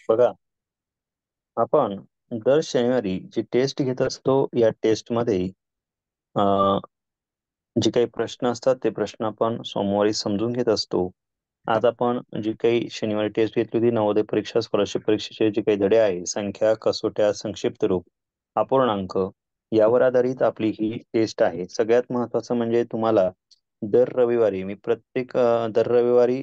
बघा, आपण दर शनिवारी जी टेस्ट घेत असतो या टेस्टमध्ये जे काही प्रश्न असतात ते प्रश्न आपण सोमवारी समजून घेत असतो. आज आपण जी काही शनिवारी टेस्ट घेतली होती नवोदय परीक्षा स्कॉलरशिप परीक्षेचे जे काही धडे आहे संख्या कसोट्या संक्षिप्त रूप अपूर्णांक यावर आधारित आपली ही टेस्ट आहे. सगळ्यात महत्वाचं म्हणजे तुम्हाला दर रविवारी मी प्रत्येक दर रविवारी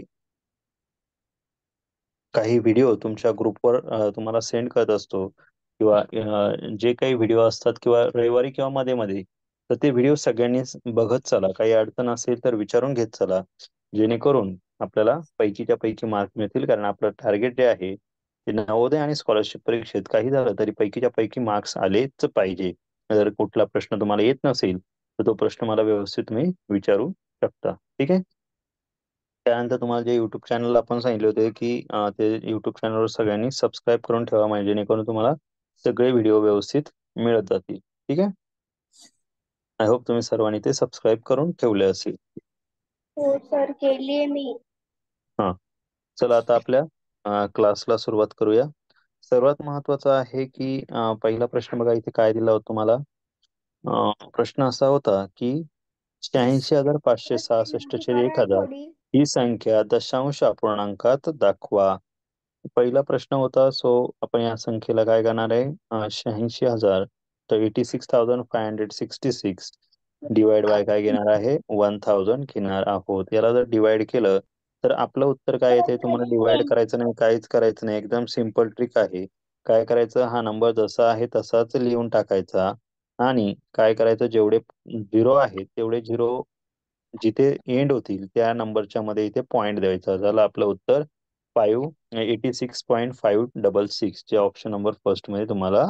काही व्हिडिओ तुमच्या ग्रुपवर तुम्हाला सेंड करत असतो किंवा जे काही व्हिडिओ असतात किंवा रविवारी किंवा मध्ये मध्ये तर ते व्हिडिओ सगळ्यांनी बघत चला. काही अडचण असेल तर विचारून घेत चला, जेणेकरून आपल्याला पैकीच्या पैकी मार्क मिळतील. कारण आपलं टार्गेट जे आहे ते नवोदय आणि स्कॉलरशिप परीक्षेत काही झालं तरी पैकीच्या पैकी मार्क्स आलेच पाहिजे. जर कुठला प्रश्न तुम्हाला येत नसेल तर तो प्रश्न मला व्यवस्थित तुम्ही विचारू शकता. ठीक आहे. त्यानंतर तुम्हाला जे युट्यूब चॅनल आपण सांगितले होते की ते युट्यूब चॅनलवर सगळ्यांनी सबस्क्राईब करून ठेवा, म्हणजे जेणेकरून तुम्हाला सगळे व्हिडिओ व्यवस्थित मिळत जातील. ठीक आहे. आय होप तुम्ही सर्वांनी ते सबस्क्राईब करून ठेवले असेल. हो सर, केलीये मी. हा, चला आता आपल्या क्लासला सुरुवात करूया. सर्वात महत्वाचं आहे की पहिला प्रश्न बघा इथे काय दिला होता तुम्हाला. प्रश्न असा होता की 86,566 छेद 1,000 थोडी ही संख्या दशांश अपूर्णांकात दाखवा. पहिला प्रश्न होता, सो आपण या संख्येला काय करणार आहे 86,000 तर 86,566 डिवाइड बाय काय घेणार आहे 1,000 घेणार आहोत. याला जर डिवाइड केलं तर आपलं उत्तर काय येते. तुम्हाला डिवाइड करायचं नाही, काहीच करायचं नाही, एकदम सिंपल ट्रिक आहे. काय करायचं, हा नंबर जसा आहे तसाच लिहून टाकायचा आणि काय करायचं जेवढे झिरो आहेत तेवढे झिरो जिथे एंड होतील त्या नंबरच्या मध्ये इथे पॉईंट द्यायचा. झालं आपलं उत्तर 86.566 जे ऑप्शन नंबर फर्स्ट मध्ये तुम्हाला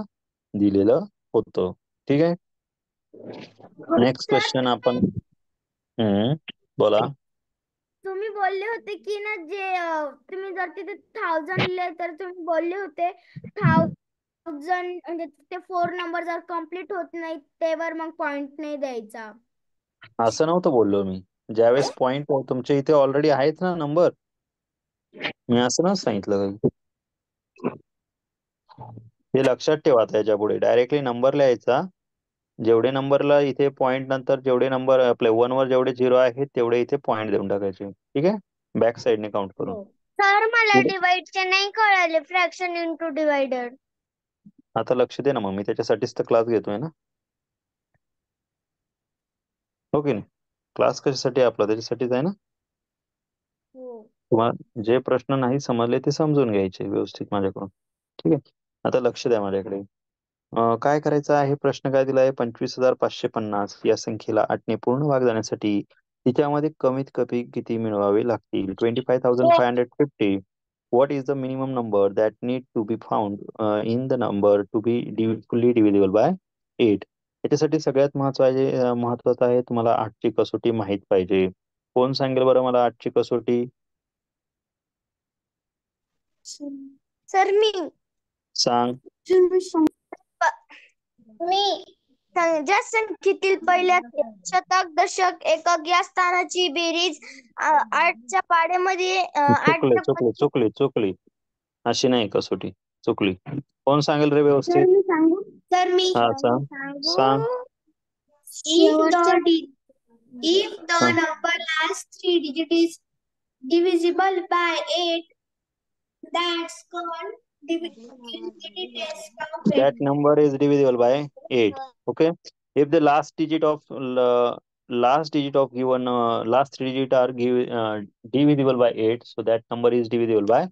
दिलेलं होतं. ठीक आहे. नेक्स्ट सर, क्वेश्चन आपण बोला. तुम्ही बोलले होते की ना जे तुम्ही जर तिथे 1000 लिहिले तर तुम्ही बोलले होते 1000 म्हणजे ते 4 नंबर जर कम्प्लीट होत नाही तेवर मग पॉइंट नाही द्यायचा. असं नव्हतं बोललो मी. ज्यावेळेस पॉईंट तुमच्या इथे ऑलरेडी आहेत ना नंबर, मी असं ना सांगितलं काही. हे लक्षात ठेवा, त्याच्या पुढे डायरेक्टली नंबर लिहायचा. जेवढे नंबरला इथे पॉईंट नंतर जेवढे नंबर आपले वन वर जेवढे झिरो आहेत तेवढे इथे पॉईंट देऊन टाकायचे. ठीक आहे, बॅक साईडने काउंट करून. हो सर, मला पुढे डिवाइडचे नाही कळाले, फ्रॅक्शन इंटू डिवाइडर. आता लक्ष दे ना, मग मी त्याच्यासाठीच तर क्लास घेतोय ना. हो की नाही. क्लास कशासाठी आहे आपला, त्याच्यासाठीच आहे ना. हो तुम्हाला जे प्रश्न नाही समजले ते समजून घ्यायचे व्यवस्थित माझ्याकडून. ठीक आहे. आता लक्ष द्या माझ्याकडे. काय करायचं आहे, प्रश्न काय दिला आहे 25,550 या संख्येला 8ने पूर्ण भाग जाण्यासाठी तिच्यामध्ये कमीत कमी किती मिळवावे लागतील. 25,550. What is the minimum number that need to be found in the number to be fully divisible by 8. याच्यासाठी सगळ्यात महत्वाचं आहे तुम्हाला 8ची कसोटी माहित पाहिजे. कोण सांगेल बरं मला 8ची कसोटी. सर, मी सांग. मी ज्या संख्येतील पहिल्या शतक दशक एकक या स्थानाची बेरीज 8च्या पाड्यामध्ये चुकले 8च्या चुकले चुकली चुकली, अशी नाही कसोटी, चुकली. कोण सांगेल रे सर व्यवस्थित. मी सांगू सर मी हा सांग. सांग. सांगू if the हा. number last three digit is divisible by 8, that's called infinity test That counted. number is divisible by 8. Okay. If the last digit of given last three digit are divisible by 8, so that number is divisible by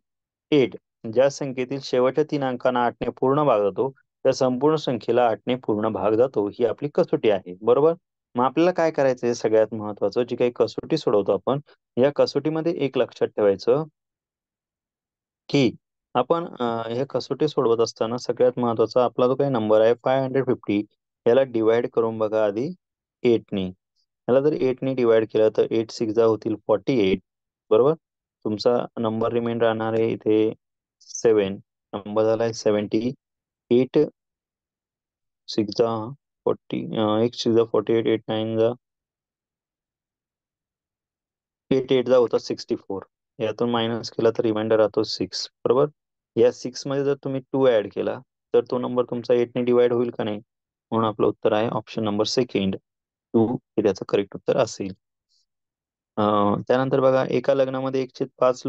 8. ज्या संख्येतील शेवटच्या तीन अंकांना 8ने पूर्ण भाग जातो त्या संपूर्ण संख्येला 8ने पूर्ण भाग जातो, ही आपली कसोटी आहे. बरोबर. मग आपल्याला काय करायचंय, सगळ्यात महत्वाचं जी काही कसोटी सोडवतो आपण, या कसोटीमध्ये एक लक्षात ठेवायचं की आपण हे कसोटी सोडवत असताना सगळ्यात महत्वाचा आपला जो काही नंबर आहे 550 याला डिवाइड करून बघा आधी 8ने. याला जर 8ने डिवाइड केलं तर 8 सिक्स जा होतील 48. बरोबर. तुमचा नंबर रिमेन राहणार आहे इथे 7. नंबर झालाय 78. सिक्स जा 40, 8 सिक्स जा 48, 8 9 जा 8 8 जा होता 64. यातून मायनस केला तर रिमाइंडर राहतो 6. बरोबर. या 6 मध्ये जर तुम्ही 2 ऍड केला तर तो नंबर तुमचा 8 ने डिवाइड होईल का नाही? म्हणून आपलं उत्तर आहे ऑप्शन नंबर सेकंड, 2 हे त्याचं करेक्ट उत्तर असेल. त्यानंतर बघा, एका लग्नामध्ये 105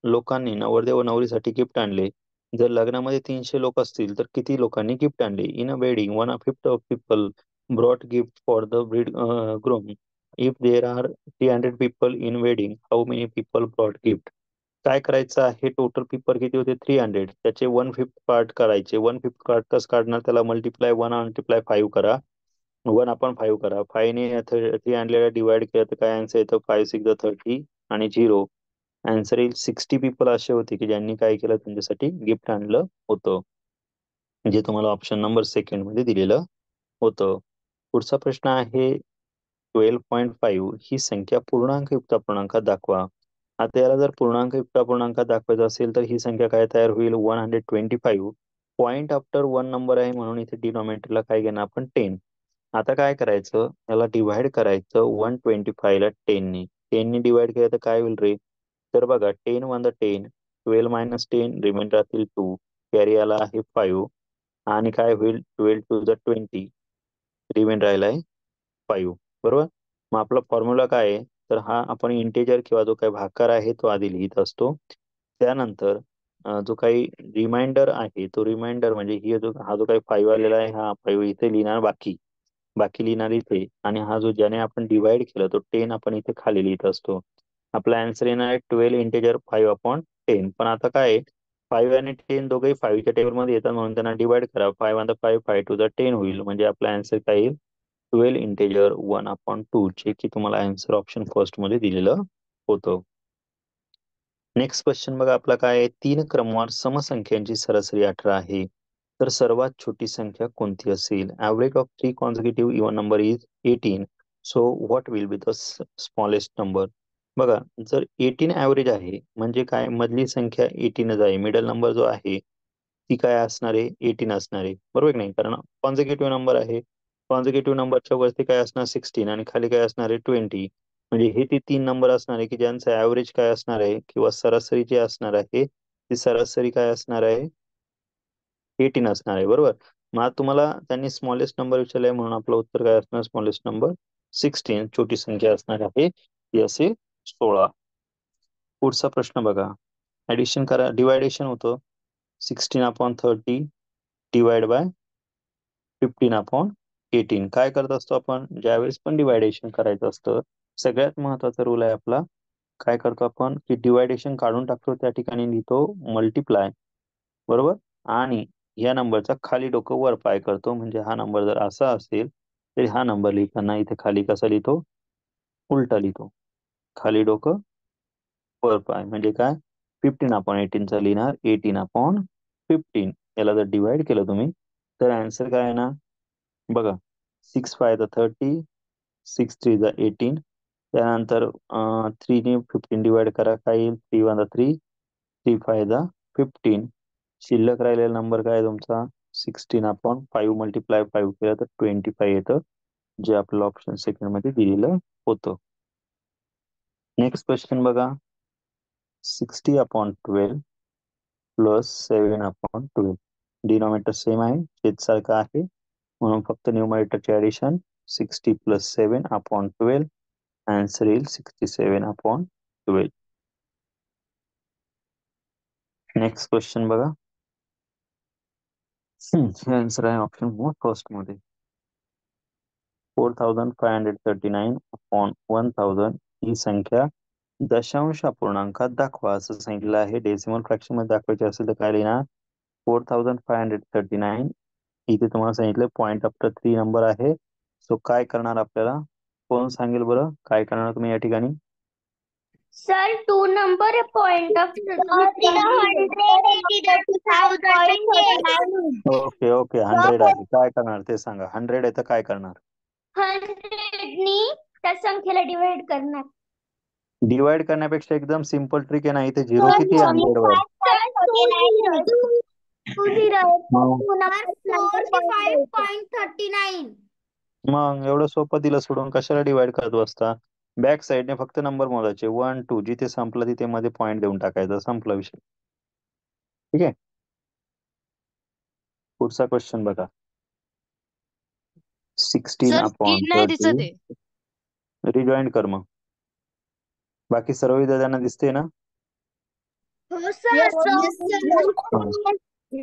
लोकांनी नवरदेव व नवरीसाठी गिफ्ट आणले. जर लग्नामध्ये 300 लोक असतील तर किती लोकांनी गिफ्ट आणले? In a wedding 1/5 of people brought gift for the groom. If there are 300 people in wedding, how many people brought gift? काय करायचं आहे, टोटल पीपल किती होते? 300. त्याचे 1/5 पार्ट करायचे. 1/5 पार्ट कसं काढणार? त्याला मल्टिप्लाय 1/5 करा. 1/5 करा. 5 ने 300 डिवाइड केलं तर काय आन्सर येतं? 5 6 30 आणि 0. आन्सर येईल 60 पीपल असे होते की ज्यांनी काय केलं, त्यांच्यासाठी गिफ्ट आणलं होतं, जे तुम्हाला ऑप्शन नंबर सेकंड मध्ये दिलेलं होतं. पुढचा प्रश्न आहे 12.5 ही संख्या पूर्णांकयुक्त अपूर्णांकात दाखवा. आता याला जर पूर्णांकयुक्त अपूर्णांकात दाखवायचं असेल तर ही संख्या काय तयार होईल? 125. पॉईंट आफ्टर वन नंबर आहे म्हणून इथे डिनॉमिनेटरला काय घेणार आपण? 10. आता काय करायचं, याला डिव्हाइड करायचं 125 ला 10 ने. 10 ने डिवाइड केलं तर काय होईल रे? तर बघा, 10 वन द 10, 12 मायनस 10, रिमाइंडर राहतील 2, कॅरी आला आहे 5, आणि काय होईल? 12 टू द 20, रिमाइंडर राहिला आहे 5. बरोबर. मग आपला फॉर्म्युला काय आहे? तर हा आपण इंटेजर किंवा जो काही भाकार आहे तो आधी लिहित असतो. त्यानंतर जो काही रिमाइंडर आहे तो रिमाइंडर म्हणजे हा जो काही 5 आलेला आहे, हा 5 इथे लिहिणार, बाकी बाकी लिहिणार इथे, आणि हा जो ज्याने आपण डिवाइड केला तो 10 आपण इथे खाली लिहित असतो. आपला आन्सर येणार आहे 12 इंटेजर 5/10. पण आता काय आहे, 5 आणि 10 दोघेही 5च्या टेबलमध्ये येतात म्हणून त्यांना डिवाइड करा. 5 5 टू द 10 होईल, म्हणजे आपला आन्सर काय येईल? 12 इंटेजर 1/2, जे की तुम्हाला आन्सर ऑप्शन फर्स्ट मध्ये दिलेलं होतं. नेक्स्ट क्वेश्चन बघा, आपला काय आहे? 3 क्रमवार समसंख्यांची सरासरी 18 आहे, तर सर्वात छोटी संख्या कोणती असेल? Average of 3 consecutive even number is 18. So what will be the smallest number? बघा, जर 18 ऍव्हरेज आहे म्हणजे काय, मधली संख्या 18च आहे, मिडल नंबर जो आहे ती काय असणार आहे? 18 असणार आहे, बरोबर की नाही? कारण कॉन्झिक्युटिव्ह नंबर आहे. कॉन्झिक्युटिव्ह नंबरच्या वरती काय असणार? 16, आणि खाली काय असणार आहे? 20. म्हणजे हे ते 3 नंबर असणार आहे की ज्यांचं ऍव्हरेज काय असणार आहे, किंवा सरासरी जे असणार आहे ती सरासरी काय असणार आहे? 18 असणार आहे, बरोबर. मग आता तुम्हाला त्यांनी स्मॉलेस्ट नंबर विचारलाय म्हणून आपलं उत्तर काय असणार? स्मॉलेस्ट नंबर 16, छोटी संख्या असणार आहे ती असेल 16. पुढचा प्रश्न बघा, ऍडिशन करा, डिवायडेशन होतं. 16/30 डिवाइड बाय 15/18. काय करत असतो आपण ज्यावेळेस पण डिवायडेशन करायचं असतं? सगळ्यात महत्वाचा रूल आहे आपला, काय करतो आपण की डिवायडेशन काढून टाकतो, त्या ठिकाणी लिहितो मल्टिप्लाय, बरोबर. आणि या नंबरचा खाली डोकं वर पाय करतो, म्हणजे हा नंबर जर असा असेल तर हा नंबर लिहिताना इथे खाली कसा लिहितो? उलटा लिहितो. खाली डोकं वर पाय म्हणजे काय? 15/18 चा लिहिणार 18/15. याला जर डिवाइड केलं तुम्ही तर आन्सर काय येणार? बघा, 6 5 30, 6 3 18. त्यानंतर 3 ने 15 डिवाइड करा, काय येईल? 3 1 3, 3 5 15. शिल्लक राहिलेला नंबर काय आहे तुमचा? 16/5. मल्टिप्लाय 5 केलं तर 25 येतं, जे आपलं ऑप्शन सेकंड मध्ये दिलेलं होतं. नेक्स्ट क्वेश्चन बघा, 60/12 प्लस 7/12. डिनॉमिनेटर सेम आहे, छेद सारखा आहे, म्हणून फक्त न्यूमरेटरचे ऍडिशन. 60 प्लस 7/12, आन्सर येईल 67/12. नेक्स्ट क्वेश्चन बघा, आन्सर आहे ऑप्शन फर्स्ट मध्ये. 4539/1000 ही संख्या दशांश अपूर्णांकात दाखवा असं सांगितलं आहे. डेसिमल फ्रॅक्शन मध्ये दाखवायचे असेल तर काय लिहिणार? 4539. इथे तुम्हाला सांगितलं पॉईंट आफ्टर 3 नंबर आहे. सो काय करणार आपल्याला? कोण सांगेल बरं, काय करणार तुम्ही या ठिकाणी? सर 2 नंबर पॉइंट ऑफ तुम्ही Sir, 3 लिहिले तर मग 1039. ओके ओके, 100 आहे, काय करणार ते सांगा. 100 आहे तर काय करणार? 100नी त्या संख्येला डिवाइड करणार. डिवाइड करण्यापेक्षा एकदम सिंपल ट्रिक आहे ना, इथे झिरो किती आहे 100 वर? मग 45.39. मग एवढं सोपं दिलं सोडून कशाला डिवाइड करत बसता? बॅक साईडने फक्त नंबर मोजायचे, 1 2, जिथे संपलं तिथे मध्ये पॉईंट देऊन टाकायचा, संपला विषय. ठीक आहे. पुढचा क्वेश्चन बघा. 16 सर अपॉन स्क्रीन नाही 30. दिसत आहे. रिजॉईन कर मग. बाकी सर्व विद्यार्थ्यांना दिसते ना? हो सर. Yes sir.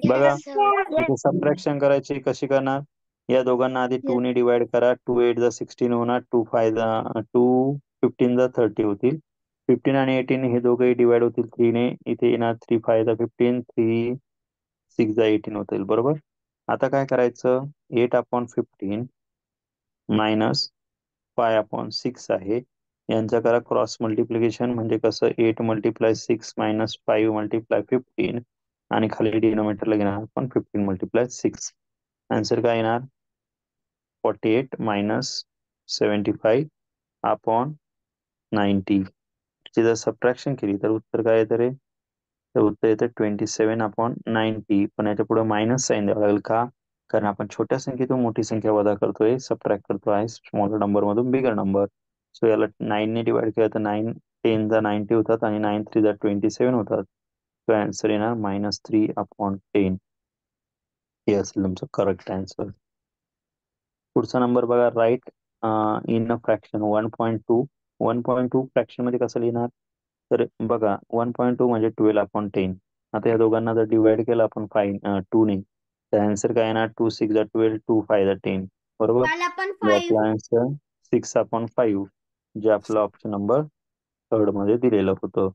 बघा, येस सर. इथे सबट्रॅक्शन करायची कशी करणार? या दोघांना आधी 2 ने डिवाइड करा. 2 8 जा 16 होणार. 2 5 जा 2 15 जा 30 होतील. 15 आणि 18 हे दोघेही डिवाइड होतील 3 ने. इथे येणार 3 5 जा 15, 3 6 जा 18 होतील. बरोबर. आता काय करायचं? 8 अपॉन 15 मायनस 5 अपॉन 6 आहे. यांचा करा क्रॉस मल्टिप्लिकेशन. म्हणजे कसं? 8 मल्टिप्लाय 6 मायनस 5 मल्टिप्लाय 15 आणि खाली डिनोमिनेटरला घेणार आपण 15 मल्टिप्लाय 6. आन्सर काय येणार? 48 मायनस 75 अपॉन 90. ची जर सबट्रॅक्शन केली तर उत्तर काय येतं रे? तर उत्तर येतं 27 अपॉन 90. पण याच्या पुढे मायनस साईन द्यावं लागेल. का? कारण आपण छोट्या संख्येतून मोठी संख्या वजा करतोय, सबट्रॅक्ट करतो आहे स्मॉलर नंबर मधून बिगर नंबर. सो याला 9 ने डिवाइड केलं तर 9 10 जा 90 होतात आणि 9 3 जा 27 होतात. तो आन्सर येणार -3 अपॉन 10. हे असेल तुमचं करेक्ट आन्सर. पुढचा नंबर बघा. Write in a fraction 1.2. 1.2 fraction मध्ये कसं लिहिणार? तर बघा, 1.2 म्हणजे 12 अपॉन 10. आता या दोघांना जर डिवाइड केलं आपण 2 ने, तर आन्सर काय येणार? 2 6 जा 12, 2 5 जा 10. बरोबर. त्याला पण जे आपला 5. आन्सर 6 अपॉन 5, जे आपलं ऑप्शन नंबर थर्ड मध्ये दिलेलं होतं.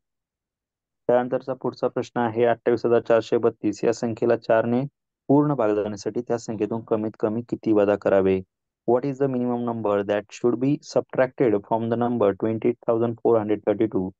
त्यानंतरचा पुढचा प्रश्न आहे 28,432. या संख्येला 4 ने पूर्ण भागण्यासाठी त्या संख्येतून कमीत कमी किती वजा करावे? What is the minimum number that should be subtracted from the number 28,432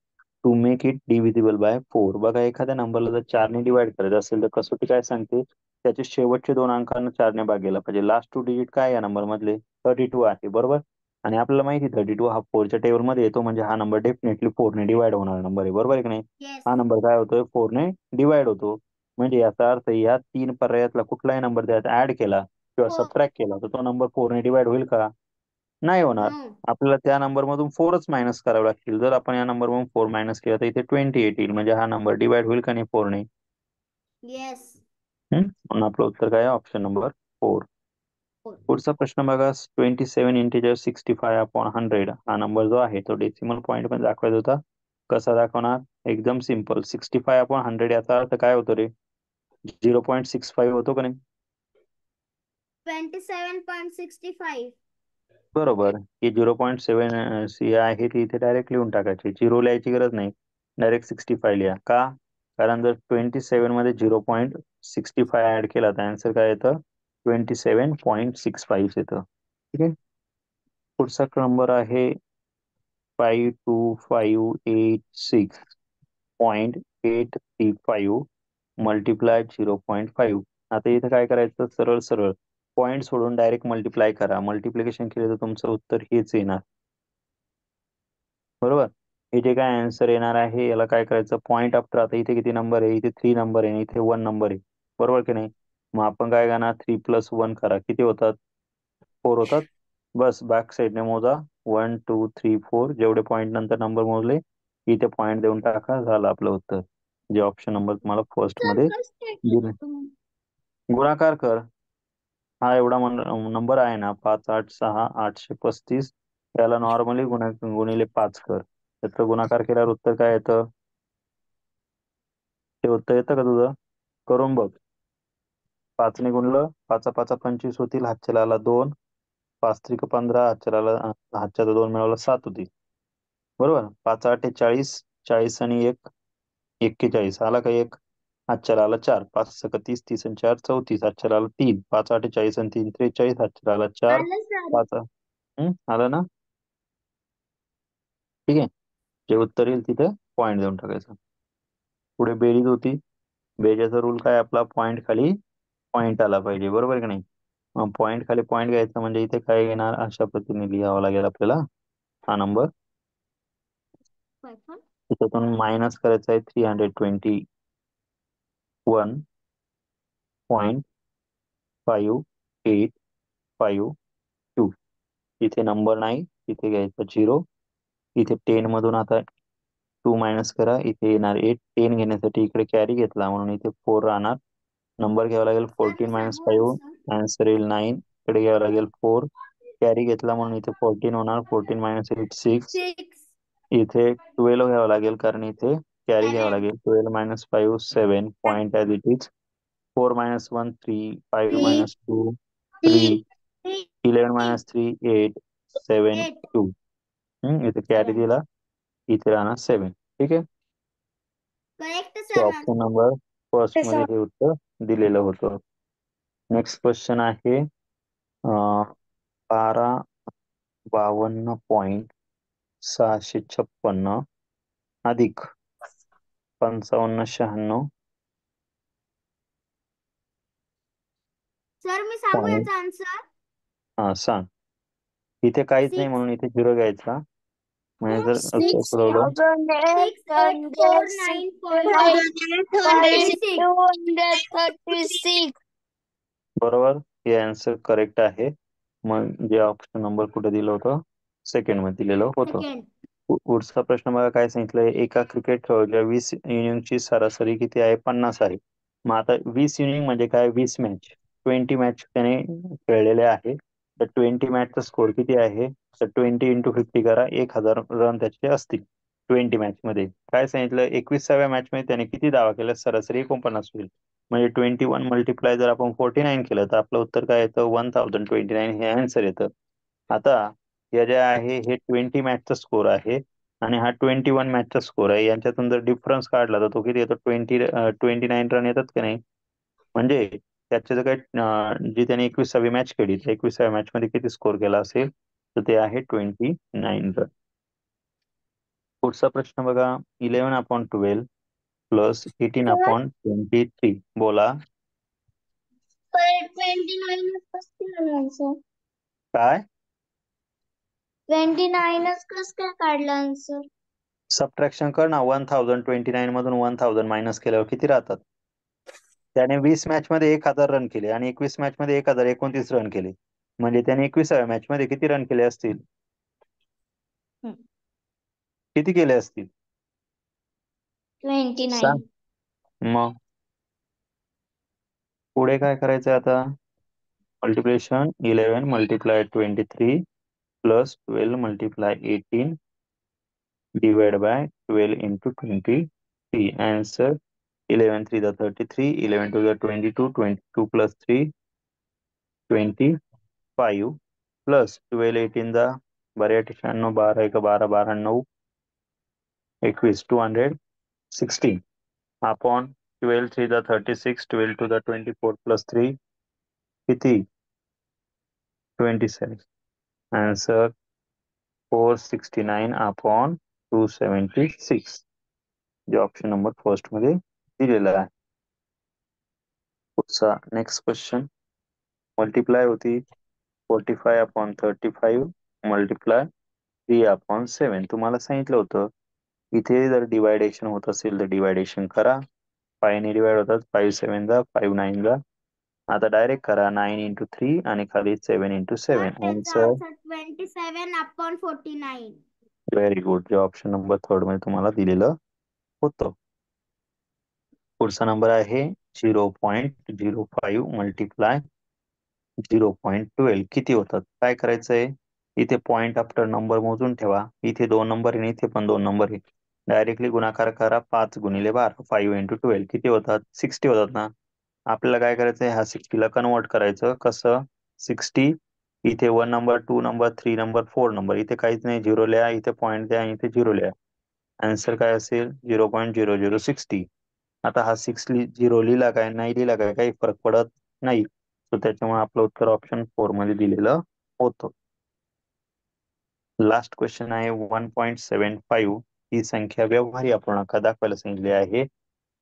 to make it divisible by 4? बघा, एखाद्या नंबरला जर 4 ने डिवाइड करायचं असेल तर कसोटी काय सांगते? त्याचे शेवटचे दोन अंकांना 4 ने भाग गेला पाहिजे. लास्ट 2 डिजिट काय या नंबर मधले? 32 आहे. बरोबर. आणि आपल्याला माहिती 32 हा 4च्या टेबल मध्ये येतो, म्हणजे हा नंबर डेफिनेटली 4 ने डिवाइड होणार नंबर आहे. बरोबर आहे की नाही? येस. हा नंबर काय होतोय? 4 ने डिवाइड होतो. म्हणजे याचा अर्थ या 3 पर्यायातला कुठलाही नंबर त्यात ऍड केला किंवा हो. सबट्रॅक्ट केला तर तो नंबर 4 ने डिवाइड होईल का? नाही होणार. नो. आपल्याला त्या नंबर मधून 4च मायनस करावे लागतील. जर आपण या नंबर मधून 4 मायनस केला तर इथे 28 येईल. म्हणजे हा नंबर डिवाइड होईल का नाही 4 ने? येस. म्हणून आपलं उत्तर काय आहे? Option number 4. पुढचा प्रश्न बघा. 27 इंटिजर 65 अपॉन 100. हा नंबर जो आहे तो डेसिमल पॉईंट मध्ये दाखवायचा होता. कसा दाखवणार? एकदम सिम्पल. 65 अपॉन 100 याचा अर्थ काय होतो रे? 0.65 होतो का नाही? 27.65. बरोबर. ही 0.7 सी आहे ती इथे डायरेक्ट लिहून टाकायची. 0 लिहायची गरज नाही. डायरेक्ट 65 लिहा. का? कारण जर 27 मध्ये 0.65 ऍड केला तर आन्सर काय येतं? 27.65 येतं. ठीक आहे. पुढचा नंबर आहे 5256.835 मल्टिप्लाय 0.5. आता इथे काय करायचं? सरळ सरळ पॉईंट सोडून डायरेक्ट मल्टिप्लाय करा. मल्टिप्लिकेशन केलं तर तुमचं उत्तर हेच येणार. बरोबर. हे जे काय आन्सर येणार आहे याला काय करायचं? Point after. आता इथे किती नंबर आहे? इथे 3 नंबर आहे, इथे 1 नंबर आहे. बरोबर की नाही? मग आपण काय करणार? 3 प्लस 1 करा. किती होतात? 4 होतात. बस बॅक साईडने मोजा. 1 2 3 4. जेवढे पॉईंट नंतर नंबर मोजले इथे पॉईंट देऊन टाका. झालं आपलं उत्तर. जे ऑप्शन नंबर तुम्हाला फर्स्ट मध्ये दिले. गुणाकार कर. हा एवढा नंबर आहे ना, 5 8 6 835. याला नॉर्मली गुणिले 5 कर. त्याचा गुणाकार केल्यावर उत्तर काय येतं? ते उत्तर येतं का तुझं? करून बघ. 5 ने गुणलं, 5 5 25 होतील. हातच्या आला 2, 5 त्रिक 15, हातच्या 2 मिळवलं 7 होती. बरोबर. 5 8 40, 40 आणि 1 41. आला का 1? हातच्या आला 4, 5 सक 30, 30 आणि 4 34. हातच्या आला 3, 5 8 40 आणि 3 43. हातच्या आला 4, आलं सर. 5 आलं ना? ठीक आहे. जे उत्तर येईल तिथे पॉईंट देऊन टाकायचं. पुढे बेरीज होती. बेरीजचा रूल काय आपला? पॉईंट खाली पॉईंट आला पाहिजे. बरोबर की नाही? मग पॉईंट खाली पॉईंट घ्यायचा म्हणजे इथे काय येणार? अशा पद्धतीने लिहावं लागेल आपल्याला हा नंबर. त्याच्यातून मायनस करायचा आहे 321.5852. इथे नंबर नाही, इथे घ्यायचा 0. इथे 10 मधून आता टू मायनस करा, इथे येणार 8. 10 घेण्यासाठी इकडे कॅरी घेतला म्हणून इथे 4 राहणार. नंबर घ्यावा लागेल सर 14 मी मायनस सांगू 5, आन्सर येईल 9. इकडे घ्यावं लागेल 4, कॅरी घेतला म्हणून इथे 14 होणार. 14 मायनस 8 6. 6 इथे 12 घ्यावं लागेल कारण इथे कॅरी घ्यावं 7 लागेल. 12 minus 5 7, point as it is. 4 minus 1 3, 5 3 minus 2 3, 3 11 minus 3 8, 7 8 2. इथे कॅरी 7 दिला, इथे राहणार 7. ठीक आहे. Correct so sir option number first मध्ये हे उत्तर दिलेलं होतं. नेक्स्ट क्वेश्चन आहे 1252.656 अधिक 5596. सर मी सांगू आणि याचा आन्सर हा सांग. इथे काहीच नाही 6 म्हणून इथे 0 घ्यायचा. म्हणजे जर असं 6 सोडवलं 6849.36 बरोबर, हे आन्सर करेक्ट आहे. मग जे ऑप्शन नंबर कुठे दिलं होतं, सेकंड मध्ये दिलेलं होतं. सेकंड पुढचा प्रश्न बघा काय सांगितलंय. एका क्रिकेट खेळाच्या 20 इनिंगची सरासरी किती आहे, 50 आहे. मग आता 20 इनिंग म्हणजे काय, 20 मॅच. 20 मॅच त्याने खेळलेले आहे. तर 20 मॅचचा स्कोर किती आहे, तर 20 इंटू 50 करा, 1000 रन त्याचे असतील 20 मॅच मध्ये. काय सांगितलं, 21व्या मॅच मध्ये त्याने किती धावा केल्या, सरासरी 49 होईल. म्हणजे 21 मल्टिप्लाय जर आपण 49 केलं तर आपलं उत्तर काय येतं, 1029 हे आन्सर येतं. आता हे जे आहे हे 20 मॅचचा स्कोर आहे आणि हा 21 मॅचचा स्कोर आहे. यांच्यातून जर डिफरन्स काढला तर तो किती येतो, 29 रन येतात की नाही. म्हणजे त्याचे जर काही जी त्याने 21वी मॅच खेळली त्या 21व्या मॅच मध्ये किती स्कोर केला असेल, तर ते आहे 29 रन. पुढचा प्रश्न बघा, 11/12 प्लस 18/23. बोला 29 काय. 29 कस काय काढलं आन्सर. सबट्रॅक्शन कर ना. 1029 मधून 1000 मायनस केल्यावर किती राहतात. त्याने 20 मॅच मध्ये 1000 रन केले आणि 21 मॅच मध्ये 1029 रन केले. म्हणजे त्याने 21व्या मॅच मध्ये किती रन केले असतील, किती केले असतील 29 सांग. मग पुढे काय करायचं आता, multiplication 11 multiply 23 plus 12 multiply 18 divide by 12 into 23. Answer 11 3 the 33, 11 2 the 22, 22 plus 3 25 plus 12 18 the 12 96, 12 1 12 12 9 21 216 upon 12 3 the 36, 12 2 the 24 plus 3 किती 27. आन्सर 469 अपॉन 276, जे ऑप्शन नंबर फर्स्ट मध्ये दिलेला आहे. पुढचा नेक्स्ट क्वेश्चन, मल्टिप्लाय होती 45/35 मल्टिप्लाय 3/7. तुम्हाला सांगितलं होतं इथे जर डिवायडेशन होत असेल तर डिवायडेशन करा. 5 ने डिवाइड होतात, 5 7 जा 5 9 जा. आता डायरेक्ट करा 9 इंटू 3 आणि खाली 7 इंटू सर 7. त्याचा आन्सर आन्सर 27/49. व्हेरी गुड, जे ऑप्शन नंबर थर्ड मध्ये तुम्हाला दिलेलं होतं. पुढचा नंबर आहे 0.05 मल्टिप्लाय 0.12 किती होतात. काय करायचंय, इथे पॉइंट आफ्टर नंबर मोजून ठेवा. इथे 2 नंबर आहे, इथे पण 2 नंबर आहे. डायरेक्टली गुणाकार करा, 5 गुणिले 12 5 इंटू 12 किती होतात, 60 होतात ना. आपल्याला काय करायचंय, ह्या 60ला कन्वर्ट करायचं. कसं, 60 इथे 1 नंबर 2 नंबर 3 नंबर 4 नंबर, इथे काहीच नाही, झिरो लिहा, इथे पॉईंट द्या, इथे झिरो लिहा. आन्सर काय असेल 0.0060. आता हा 6 झिरो लिहिला काय नाही लिहिला काय काही फरक पडत नाही. सो त्याच्यामुळे आपलं उत्तर ऑप्शन 4 मध्ये दिलेलं होतं. लास्ट क्वेश्चन आहे 1.75. ही संख्या व्यवहारी अपूर्णांकात दाखवायला सांगितली आहे.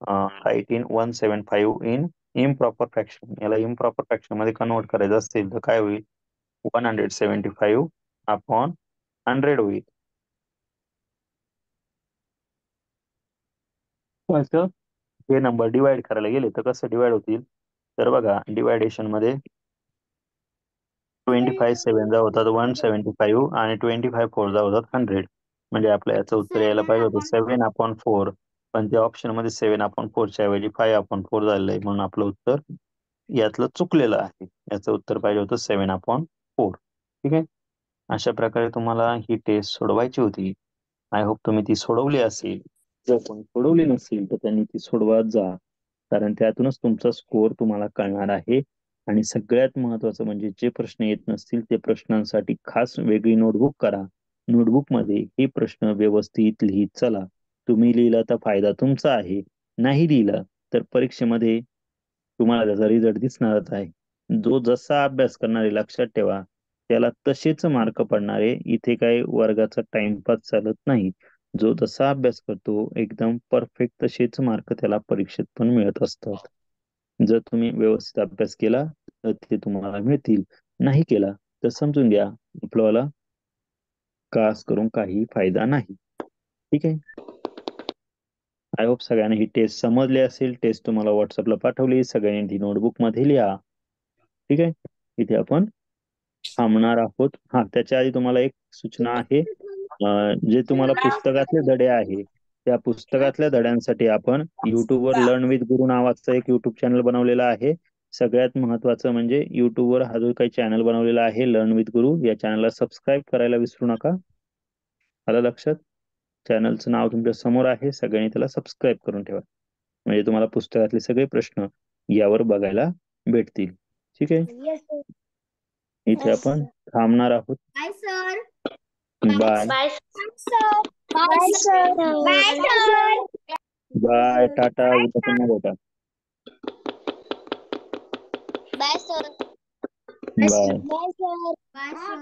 Write in 175 in improper fraction. याला इम्प्रॉपर फ्रॅक्शन मध्ये कन्वर्ट करायचं असेल तर काय होईल, 175 अपॉन 100 होईल. असं हे नंबर डिवाइड करायला गेले तर कसं डिवाइड होतील, तर बघा डिवायडेशन मध्ये 25 7 जा होतात 175 आणि 25 4 जा होतात 100. म्हणजे आपलं याचं उत्तर यायला सेवन पाहिजे होतं अपॉन 7/4, पण त्या ऑप्शन मध्ये 7/4 ऐवजी 5/4 झालेलं आहे, म्हणून आपलं उत्तर यातलं चुकलेलं आहे. याचं उत्तर पाहिजे होतं 7/4. ठीक आहे. अशा प्रकारे तुम्हाला ही टेस्ट सोडवायची होती. आय होप तुम्ही ती सोडवली असेल. जर कोणी सोडवली नसेल तर त्यांनी ती सोडवत जा, कारण त्यातूनच तुमचा स्कोअर तुम्हाला कळणार आहे. आणि सगळ्यात महत्वाचं म्हणजे जे प्रश्न येत नसतील ते प्रश्नांसाठी खास वेगळी नोटबुक करा. नोटबुक मध्ये हे प्रश्न व्यवस्थित लिहित चला. तुम्ही लिहिला तर फायदा तुमचा आहे, नाही लिहिला तर परीक्षेमध्ये तुम्हाला त्याचा रिझल्ट दिसणारच आहे. जो जसा अभ्यास करणार आहे लक्षात ठेवा, त्याला तसेच मार्क पडणार आहे. इथे काही वर्गाचा टाइमपास चालत नाही. जो जसा अभ्यास करतो एकदम परफेक्ट तसेच मार्क त्याला परीक्षेत पण मिळत असतात. जर तुम्ही व्यवस्थित अभ्यास केला तर ते तुम्हाला मिळतील, नाही केला तर समजून घ्या आपल्याला कास करून काही फायदा नाही. ठीक आहे. आय होप सगळ्यांना ही टेस्ट समजली असेल. टेस्ट तुम्हाला व्हॉट्सअपला पाठवली, सगळ्यांनी ती नोटबुक मध्ये लिहा. ठीक आहे. इथे आपण थांबणार आहोत. हा, त्याच्या आधी तुम्हाला एक सूचना आहे. जे तुम्हाला पुस्तकातले धडे आहे त्या पुस्तकातल्या धड्यांसाठी आपण युट्यूबवर लर्न विथ गुरु नावाचं एक युट्यूब चॅनल बनवलेलं आहे. सगळ्यात महत्वाचं म्हणजे युट्यूबवर हा जो काही चॅनल बनवलेला आहे लर्न विथ गुरु, या चॅनलला सबस्क्राईब करायला विसरू नका. आलं लक्षात? चॅनलचं नाव तुमच्या समोर आहे, सगळ्यांनी त्याला सबस्क्राईब करून ठेवा, म्हणजे तुम्हाला पुस्तकातले सगळे प्रश्न यावर बघायला भेटतील. ठीक आहे. इथे आपण थांबणार आहोत. Bye sir. Bye. Bye sir. Bye sir. Bye sir. Bye, टाटा, उद्या पुन्हा भेटा. Bye sir. Bye. Bye sir. Bye sir.